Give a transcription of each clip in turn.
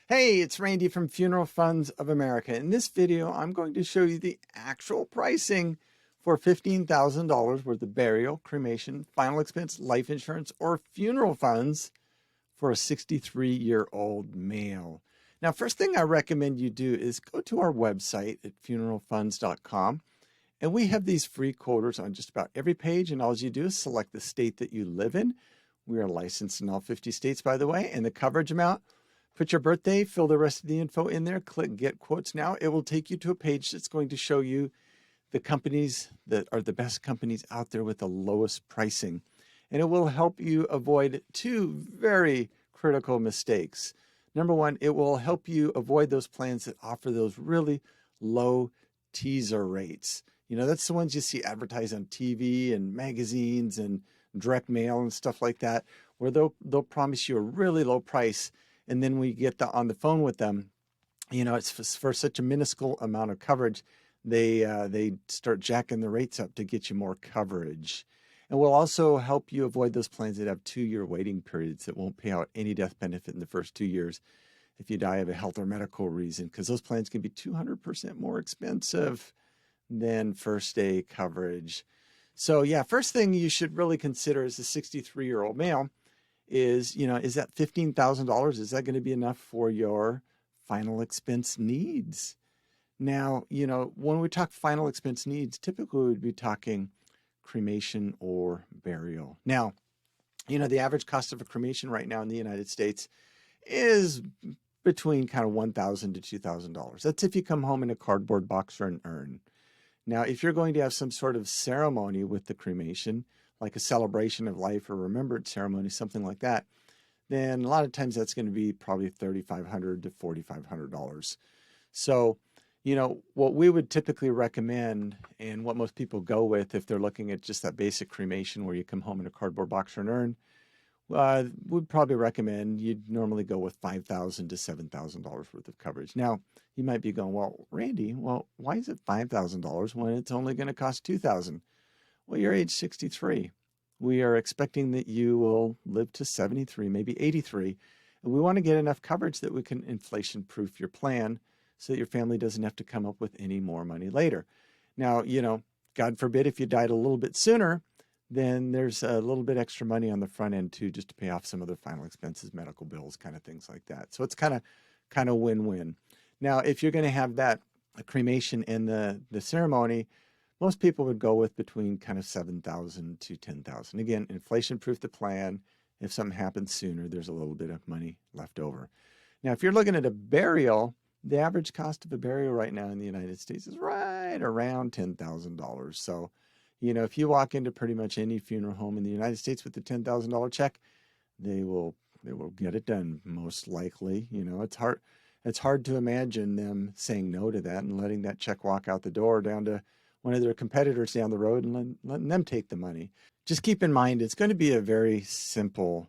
Hey, it's Randy from Funeral Funds of America. In this video, I'm going to show you the actual pricing for $15,000 worth of burial, cremation, final expense, life insurance, or funeral funds for a 63-year-old male. Now, first thing I recommend you do is go to our website at funeralfunds.com, and we have these free quoters on just about every page, and all you do is select the state that you live in. We are licensed in all 50 states, by the way, and the coverage amount. Put your birthday, fill the rest of the info in there, click Get Quotes Now. It will take you to a page that's going to show you the companies that are the best companies out there with the lowest pricing. And it will help you avoid two very critical mistakes. Number one, it will help you avoid those plans that offer those really low teaser rates. You know, that's the ones you see advertised on TV and magazines and direct mail and stuff like that, where they'll promise you a really low price. And then we get on the phone with them, you know, it's for such a minuscule amount of coverage, they start jacking the rates up to get you more coverage. And we'll also help you avoid those plans that have 2-year waiting periods that won't pay out any death benefit in the first 2 years if you die of a health or medical reason, because those plans can be 200% more expensive than first day coverage. So yeah, first thing you should really consider as a 63-year-old male is, you know, is that $15,000, is that going to be enough for your final expense needs? Now, you know, when we talk final expense needs, typically we'd be talking cremation or burial. Now, you know, the average cost of a cremation right now in the United States is between kind of $1,000 to $2,000. That's if you come home in a cardboard box or an urn. Now, if you're going to have some sort of ceremony with the cremation, like a celebration of life or remembrance ceremony, something like that, then a lot of times that's going to be probably $3,500 to $4,500. So, you know, what we would typically recommend and what most people go with if they're looking at just that basic cremation where you come home in a cardboard box or an urn, we'd probably recommend you'd normally go with $5,000 to $7,000 worth of coverage. Now, you might be going, well, Randy, well, why is it $5,000 when it's only going to cost $2,000? Well, you're age 63. We are expecting that you will live to 73, maybe 83. And we want to get enough coverage that we can inflation-proof your plan so that your family doesn't have to come up with any more money later. Now, you know, God forbid if you died a little bit sooner, then there's a little bit extra money on the front end too, just to pay off some other final expenses, medical bills, kind of things like that. So it's kind of win-win. Now, if you're going to have that cremation and the ceremony, most people would go with between kind of $7,000 to $10,000. Again, inflation-proof the plan. If something happens sooner, there's a little bit of money left over. Now, if you're looking at a burial, the average cost of a burial right now in the United States is right around $10,000. So, you know, if you walk into pretty much any funeral home in the United States with the $10,000 check, they will get it done most likely. You know, it's hard to imagine them saying no to that and letting that check walk out the door down to one of their competitors down the road and letting them take the money. Just keep in mind, it's going to be a very simple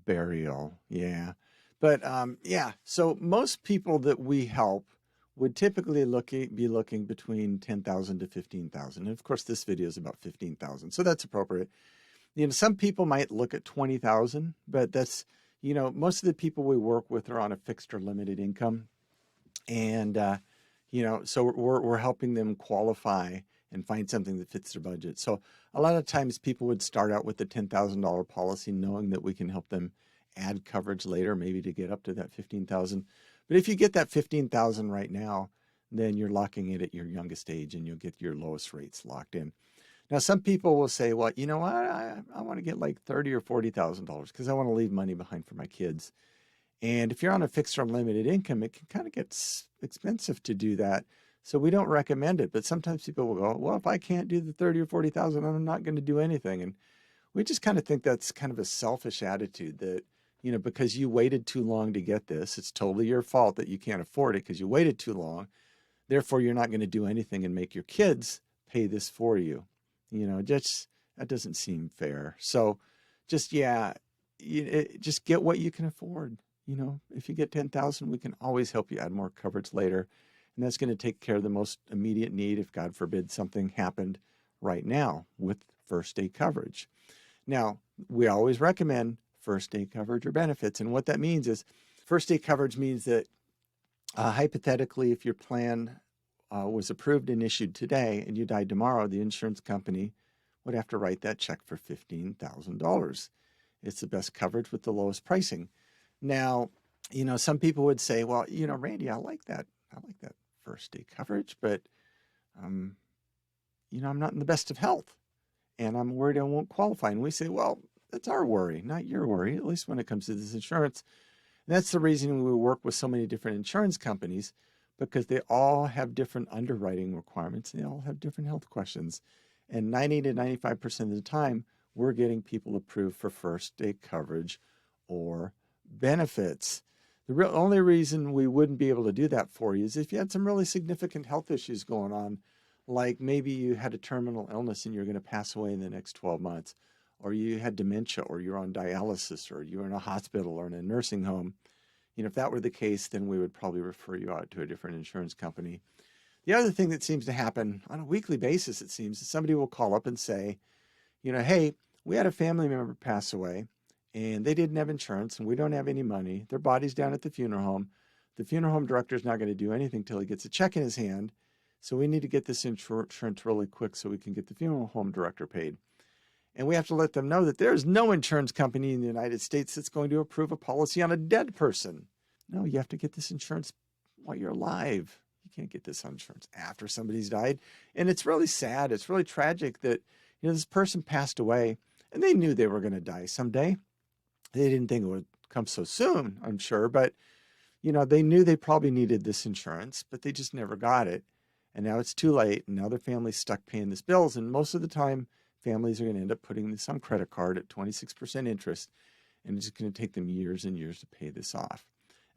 burial. Yeah. But yeah, so most people that we help would typically be looking between $10,000 to $15,000. And of course, this video is about $15,000, so that's appropriate. You know, some people might look at $20,000, but that's, you know, most of the people we work with are on a fixed or limited income. And, you know, so we're helping them qualify and find something that fits their budget. So a lot of times people would start out with the $10,000 policy, knowing that we can help them add coverage later, maybe to get up to that $15,000. But if you get that $15,000 right now, then you're locking it at your youngest age and you'll get your lowest rates locked in. Now, some people will say, well, you know what, I want to get like $30,000 or $40,000 because I want to leave money behind for my kids. And if you're on a fixed or limited income, it can kind of get expensive to do that. So we don't recommend it. But sometimes people will go, well, if I can't do the $30,000 or $40,000, I'm not going to do anything. And we just kind of think that's kind of a selfish attitude that, you know, because you waited too long to get this, it's totally your fault that you can't afford it because you waited too long. Therefore, you're not going to do anything and make your kids pay this for you. You know, just that doesn't seem fair. So just, yeah, just get what you can afford. You know, if you get 10,000, we can always help you add more coverage later. And that's going to take care of the most immediate need if, God forbid, something happened right now with first day coverage. Now, we always recommend first day coverage or benefits. And what that means is First day coverage means that hypothetically, if your plan was approved and issued today and you died tomorrow, the insurance company would have to write that check for $15,000. It's the best coverage with the lowest pricing. Now, some people would say, well, Randy, I like that first day coverage, but, I'm not in the best of health and I'm worried I won't qualify. And we say, well, that's our worry, not your worry, at least when it comes to this insurance. And that's the reason we work with so many different insurance companies, because they all have different underwriting requirements. They all have different health questions. And 90 to 95% of the time, we're getting people approved for first day coverage or benefits. The only reason we wouldn't be able to do that for you is if you had some really significant health issues going on, like maybe you had a terminal illness and you're going to pass away in the next 12 months, or you had dementia, or you're on dialysis, or you're in a hospital or in a nursing home. If that were the case, then we would probably refer you out to a different insurance company. The other thing that seems to happen on a weekly basis, it seems, is somebody will call up and say, hey, we had a family member pass away and they didn't have insurance and we don't have any money. Their body's down at the funeral home. The funeral home director is not going to do anything till he gets a check in his hand. So we need to get this insurance really quick so we can get the funeral home director paid. And we have to let them know that there's no insurance company in the United States that's going to approve a policy on a dead person. No, you have to get this insurance while you're alive. You can't get this insurance after somebody's died. And it's really sad. It's really tragic that, this person passed away and they knew they were going to die someday. They didn't think it would come so soon, I'm sure. But, they knew they probably needed this insurance, but they just never got it. And now it's too late. And now their family's stuck paying this bills. And most of the time, families are going to end up putting this on credit card at 26% interest. And it's just going to take them years and years to pay this off.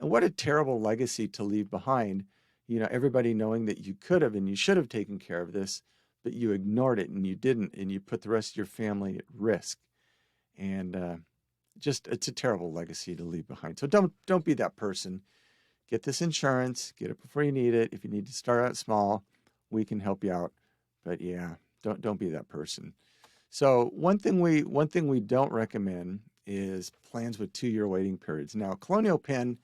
And what a terrible legacy to leave behind. Everybody knowing that you could have and you should have taken care of this, but you ignored it and you didn't, and you put the rest of your family at risk. And it's a terrible legacy to leave behind. So don't be that person. Get this insurance, get it before you need it. If you need to start out small, we can help you out. But yeah, don't be that person. So one thing we don't recommend is plans with 2-year waiting periods. Now, Colonial Penn,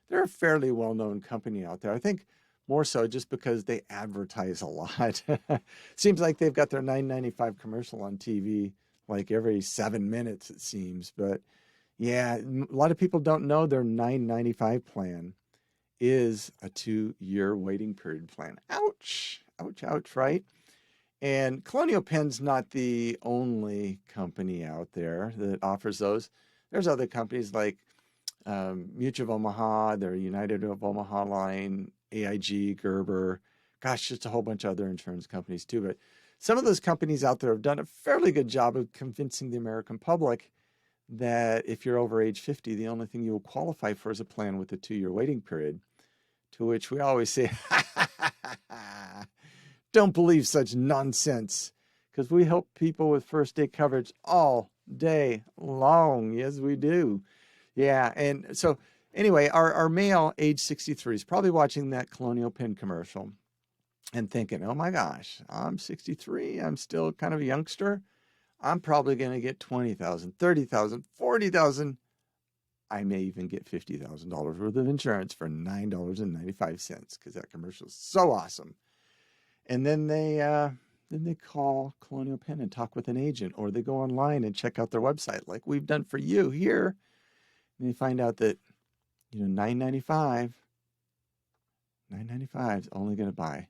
they're a fairly well-known company out there. I think more so just because they advertise a lot. Seems like they've got their $9.95 commercial on TV like every 7 minutes, it seems. But yeah, a lot of people don't know their $9.95 plan is a 2-year waiting period plan. Ouch, ouch, ouch, right? And Colonial Penn's not the only company out there that offers those. There's other companies like Mutual of Omaha, their United of Omaha line, AIG, Gerber. Gosh, just a whole bunch of other insurance companies too. But some of those companies out there have done a fairly good job of convincing the American public that if you're over age 50, the only thing you will qualify for is a plan with a 2-year waiting period. To which we always say, don't believe such nonsense, because we help people with first day coverage all day long. Yes, we do. Yeah. And so anyway, our male age 63 is probably watching that Colonial Penn commercial and thinking, oh my gosh, I'm 63. I'm still kind of a youngster. I'm probably going to get $20,000, $30,000, $40,000. I may even get $50,000 worth of insurance for $9.95 because that commercial is so awesome. And then they call Colonial Penn and talk with an agent, or they go online and check out their website like we've done for you here. And they find out that, $9.95 is only going to buy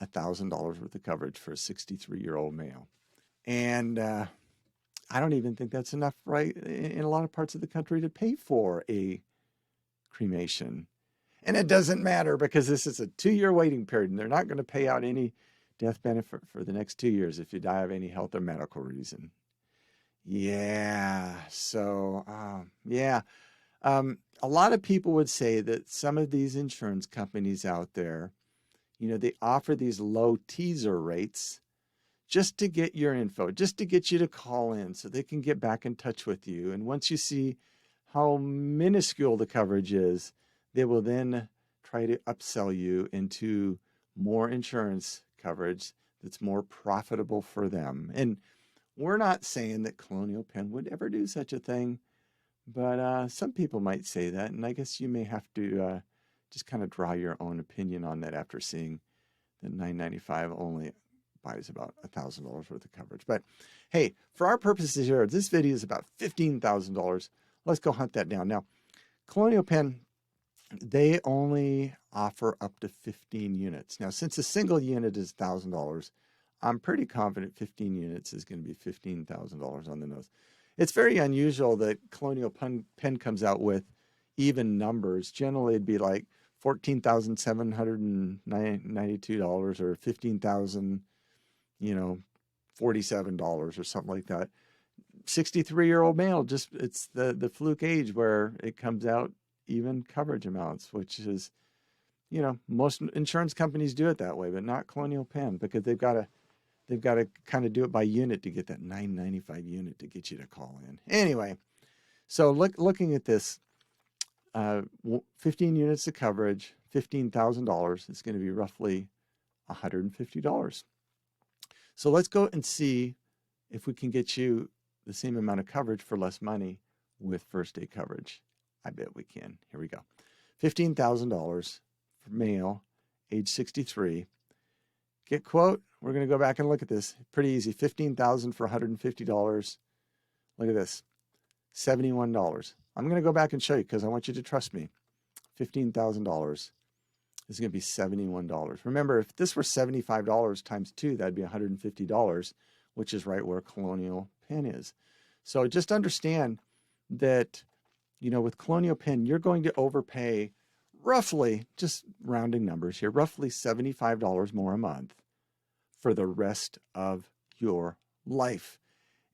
$1,000 worth of coverage for a 63-year-old male. And I don't even think that's enough, right, in a lot of parts of the country to pay for a cremation. And it doesn't matter because this is a 2-year waiting period, and they're not going to pay out any death benefit for the next 2 years if you die of any health or medical reason. Yeah. So, a lot of people would say that some of these insurance companies out there, they offer these low teaser rates just to get your info, just to get you to call in so they can get back in touch with you. And once you see how minuscule the coverage is, they will then try to upsell you into more insurance coverage that's more profitable for them. And we're not saying that Colonial Penn would ever do such a thing, But some people might say that, and I guess you may have to just kind of draw your own opinion on that after seeing that $9.95 only buys about $1,000 worth of coverage. But hey, for our purposes here, this video is about $15,000. Let's go hunt that down. Now, Colonial Penn, they only offer up to 15 units. Now, since a single unit is $1,000, I'm pretty confident 15 units is going to be $15,000 on the nose. It's very unusual that Colonial Penn comes out with even numbers. Generally, it'd be like $14,792 or $15,000, $47 or something like that. 63-year-old male, just it's the fluke age where it comes out even coverage amounts, which is, most insurance companies do it that way, but not Colonial Penn, because they've got to kind of do it by unit to get that $9.95 unit to get you to call in. Anyway, so looking at this, 15 units of coverage, $15,000. It's going to be roughly $150. So let's go and see if we can get you the same amount of coverage for less money with first aid coverage. I bet we can. Here we go. $15,000 for male, age 63. Get quote. We're going to go back and look at this. Pretty easy. $15,000 for $150. Look at this. $71. I'm going to go back and show you because I want you to trust me. $15,000 is going to be $71. Remember, if this were $75 times 2, that'd be $150, which is right where Colonial Penn is. So just understand that, with Colonial Penn, you're going to overpay roughly, just rounding numbers here, roughly $75 more a month for the rest of your life.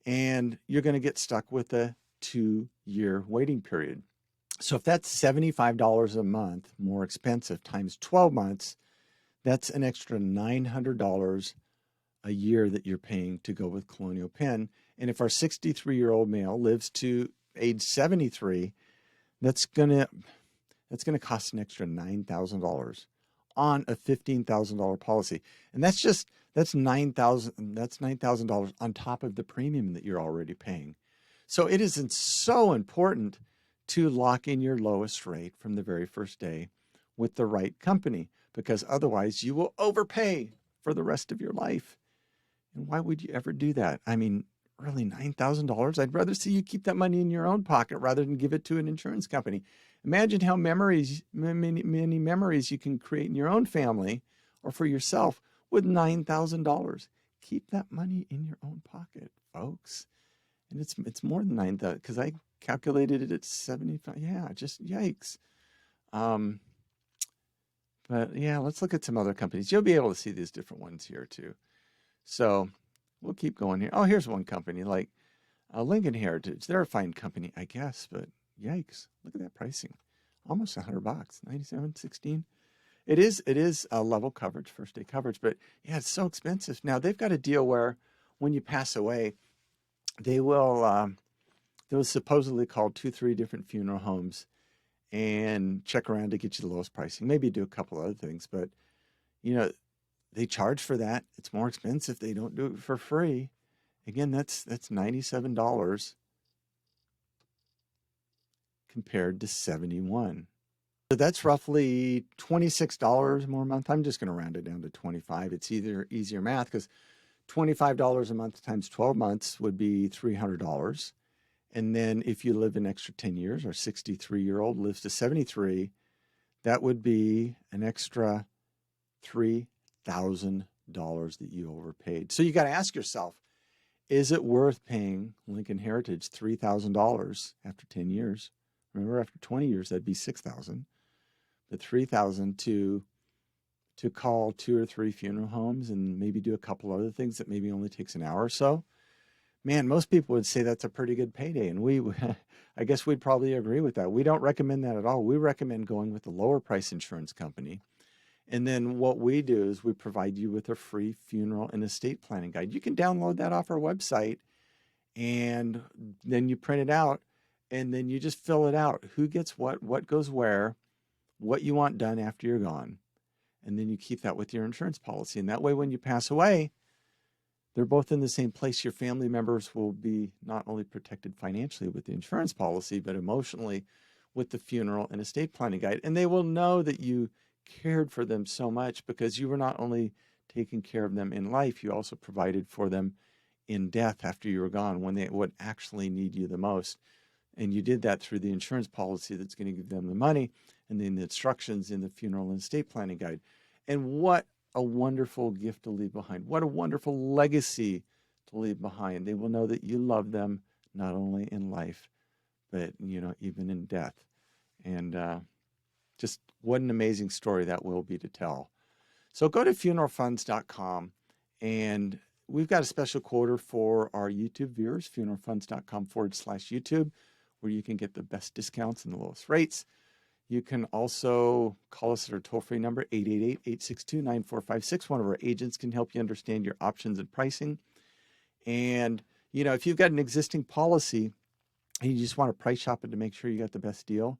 And you're going to get stuck with a 2-year waiting period. So if that's $75 a month more expensive times 12 months, that's an extra $900 a year that you're paying to go with Colonial Penn. And if our 63-year-old male lives to age 73, that's going to cost an extra $9,000 on a $15,000 policy. And that's $9,000 on top of the premium that you're already paying. So it is so important to lock in your lowest rate from the very first day with the right company, because otherwise you will overpay for the rest of your life. And why would you ever do that? I mean, really, $9,000? I'd rather see you keep that money in your own pocket rather than give it to an insurance company. Imagine how many memories you can create in your own family or for yourself with $9,000. Keep that money in your own pocket, folks. And it's more than 9,000 because I calculated it at 75. Yeah, just yikes. But yeah, let's look at some other companies. You'll be able to see these different ones here too. So we'll keep going here. Oh, here's one company like Lincoln Heritage. They're a fine company, I guess, but yikes. Look at that pricing. Almost $100, $97.16. It is a level coverage, first day coverage, but yeah, it's so expensive. Now they've got a deal where when you pass away, they will supposedly call 2-3 different funeral homes and check around to get you the lowest pricing. Maybe do a couple other things, but they charge for that. It's more expensive. They don't do it for free. Again, that's $97 compared to $71. So that's roughly $26 more a month. I'm just going to round it down to 25. It's easier math because $25 a month times 12 months would be $300. And then if you live an extra 10 years, or 63-year-old lives to 73, that would be an extra $3,000 that you overpaid. So you got to ask yourself, is it worth paying Lincoln Heritage $3,000 after 10 years? Remember, after 20 years, that'd be $6,000. But $3,000 to call 2 or 3 funeral homes and maybe do a couple other things that maybe only takes an hour or so. Man, most people would say that's a pretty good payday. And I guess we'd probably agree with that. We don't recommend that at all. We recommend going with the lower price insurance company. And then what we do is we provide you with a free funeral and estate planning guide. You can download that off our website and then you print it out and then you just fill it out. Who gets what goes where, what you want done after you're gone. And then you keep that with your insurance policy. And that way, when you pass away, they're both in the same place. Your family members will be not only protected financially with the insurance policy, but emotionally with the funeral and estate planning guide. And they will know that you cared for them so much because you were not only taking care of them in life, you also provided for them in death after you were gone when they would actually need you the most. And you did that through the insurance policy that's going to give them the money and then the instructions in the funeral and estate planning guide. And what a wonderful gift to leave behind. What a wonderful legacy to leave behind. They will know that you love them not only in life, but, even in death. And just what an amazing story that will be to tell. So go to funeralfunds.com, and we've got a special quote for our YouTube viewers, funeralfunds.com/YouTube, where you can get the best discounts and the lowest rates. You can also call us at our toll-free number, 888-862-9456. One of our agents can help you understand your options and pricing. And, if you've got an existing policy and you just want to price shop it to make sure you got the best deal,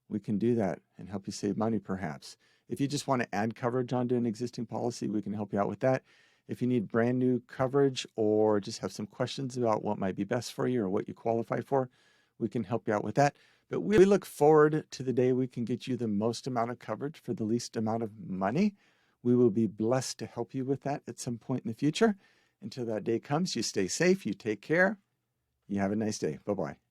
we can do that and help you save money perhaps. If you just want to add coverage onto an existing policy, we can help you out with that. If you need brand new coverage or just have some questions about what might be best for you or what you qualify for, we can help you out with that. But we look forward to the day we can get you the most amount of coverage for the least amount of money. We will be blessed to help you with that at some point in the future. Until that day comes, you stay safe, you take care, you have a nice day. Bye-bye.